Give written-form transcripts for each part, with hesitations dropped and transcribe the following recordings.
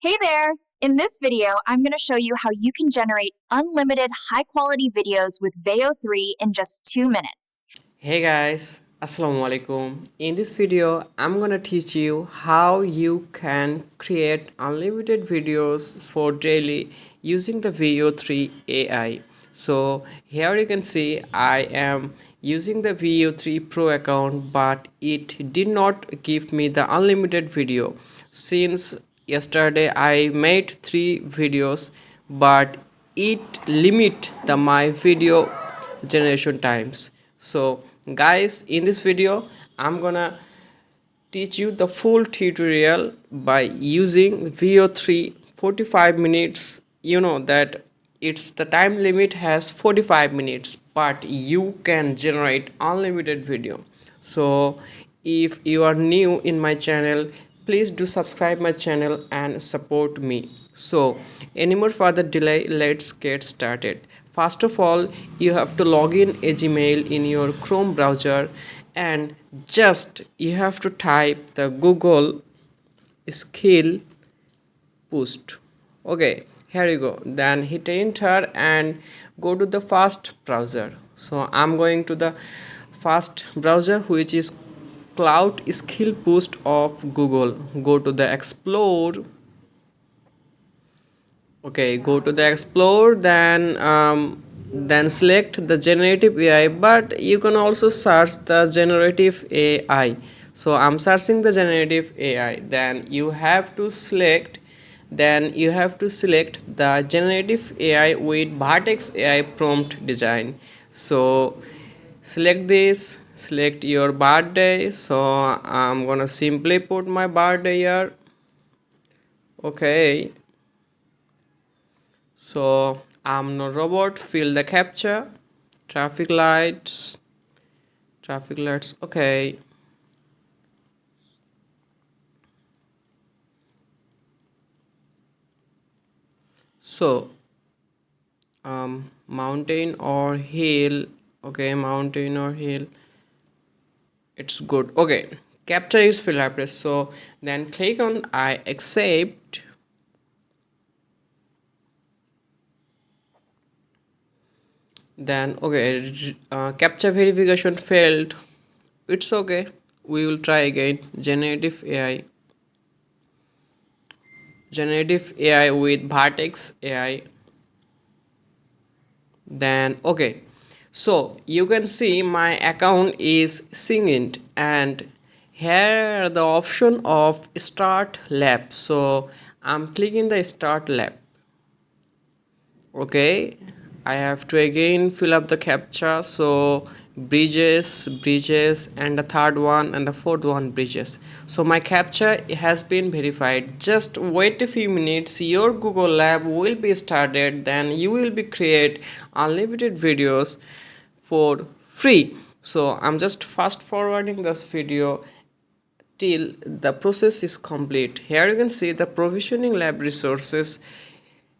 Hey there! In this video, I'm going to show you how you can generate unlimited high-quality videos with Veo 3 in just 2 minutes. Hey guys, Assalamu alaikum. In this video, I'm gonna teach you how you can create unlimited videos for daily using the Veo 3 AI. So here you can see I am using the Veo 3 Pro account, but it did not give me the unlimited video. Since yesterday I made 3 videos, but it limit the my video generation times. So guys, in this video I'm gonna teach you the full tutorial by using Veo 3 45 minutes. You know that it's the time limit has 45 minutes, but you can generate unlimited video. So if you are new in my channel, please do subscribe my channel and support me. So any more further delay, let's get started. First of all, you have to log in a Gmail in your Chrome browser, and just you have to type the Google skill post. Okay, here you go. Then hit enter and go to the fast browser. So I'm going to the fast browser, which is cloud skill post of Google. Go to the explore. Okay, go to the explore, then select the generative AI, but you can also search the generative AI. So I'm searching the generative AI. Then you have to select the generative AI with Vertex AI prompt design. So select this, select your birthday. So I'm gonna simply put my birthday here. Okay, so I'm no robot, fill the captcha, traffic lights, okay. So mountain or hill, okay, mountain or hill, it's good. Okay, captcha is fill address. So then click on I accept. Then okay, captcha verification failed. It's okay, we will try again. Generative AI with Vertex AI. Then okay, so you can see my account is synced, and here the option of start lab. So I'm clicking the start lab. Okay, I have to again fill up the captcha. So bridges, and the third one and the fourth one bridges. So my captcha has been verified. Just wait a few minutes, your Google lab will be started. Then you will be create unlimited videos for free. So I'm just fast forwarding this video till the process is complete. Here you can see the provisioning lab resources,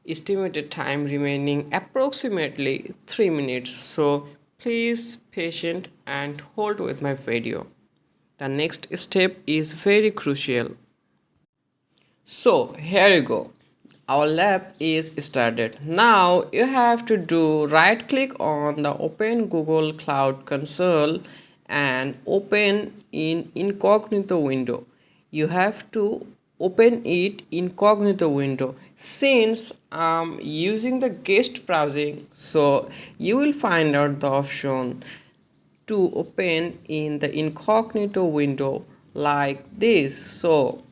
estimated time remaining approximately 3 minutes. So please patient and hold with my video. The next step is very crucial. So here you go, our lab is started. Now you have to do right click on the open Google Cloud Console and open in incognito window. You have to open it incognito window. Since I'm using the guest browsing, so you will find out the option to open in the incognito window like this. So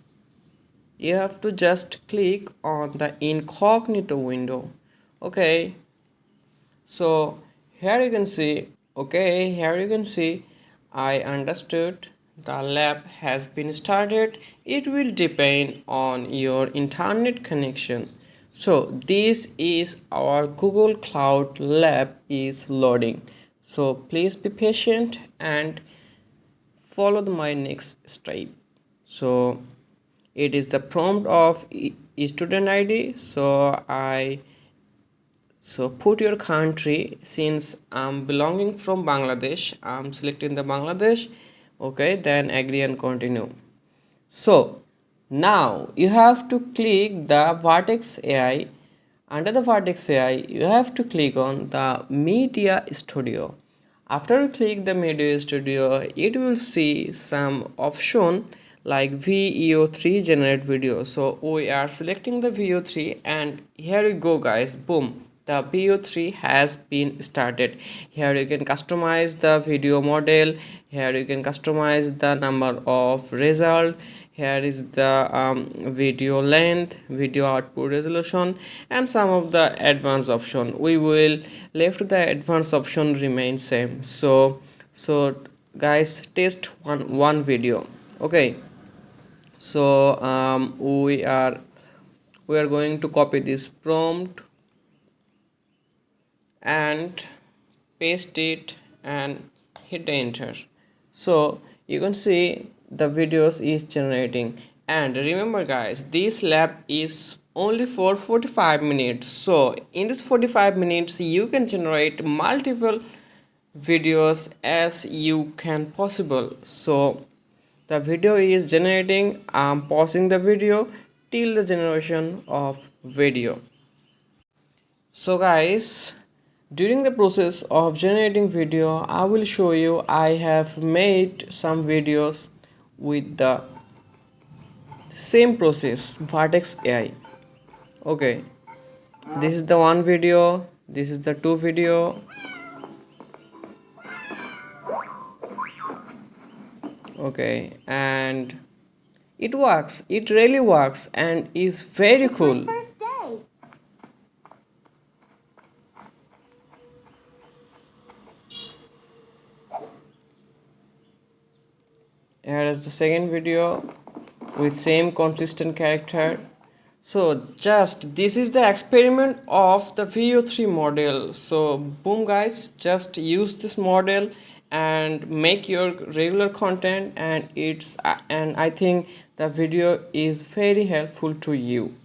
you have to just click on the incognito window. Okay, so here you can see, okay, here you can see I understood the lab has been started. It will depend on your internet connection. So this is our Google Cloud lab is loading. So please be patient and follow my next step. So it is the prompt of student ID. So put your country. Since I'm belonging from Bangladesh, I'm selecting the Bangladesh. Okay, then agree and continue. So Now you have to click the Vertex AI. Under the Vertex AI, you have to click on the Media Studio. After you click the Media Studio, it will see some option like VEO3 generate video. So we are selecting the VEO3 and here you go guys, boom, the VEO3 has been started. Here you can customize the video model, here you can customize the number of result, here is the video length, video output resolution, and some of the advanced option. We will left the advanced option remain same. So guys, test one video. Okay, so we are going to copy this prompt and paste it and hit enter. So you can see the videos is generating. And remember guys, this lab is only for 45 minutes. So in this 45 minutes you can generate multiple videos as you can possible. So the video is generating. I'm pausing the video till the generation of video. So guys, during the process of generating video, I will show you I have made some videos with the same process, Vertex AI. Okay, this is the one video, this is the two video. Okay, and it works, it really works and is very cool. Here is the second video with same consistent character. So just this is the experiment of the VO3 model. So boom guys, just use this model and make your regular content, and I think the video is very helpful to you.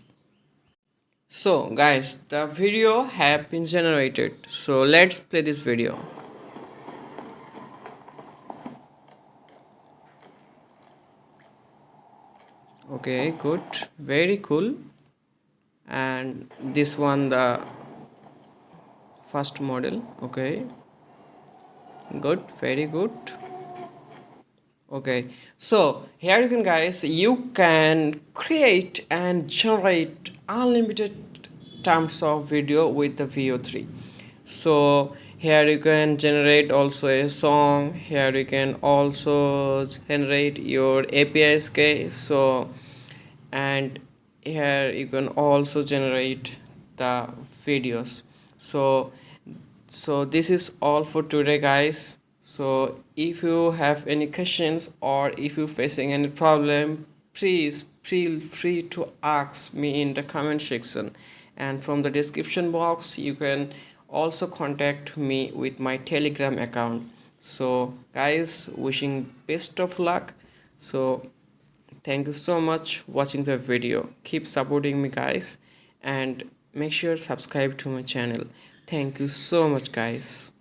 So guys, the video have been generated. So let's play this video. Okay, good, very cool. And this one the first model. Okay, good, very good. Okay, so here you can guys, you can create and generate unlimited terms of video with the VO3. So here you can generate also a song, here you can also generate your APIs key. So and here you can also generate the videos. So this is all for today guys. So if you have any questions or if you're facing any problem, please feel free to ask me in the comment section, and from the description box you can also contact me with my Telegram account. So guys, wishing best of luck. So thank you so much watching the video. Keep supporting me guys, and make sure subscribe to my channel. Thank you so much guys.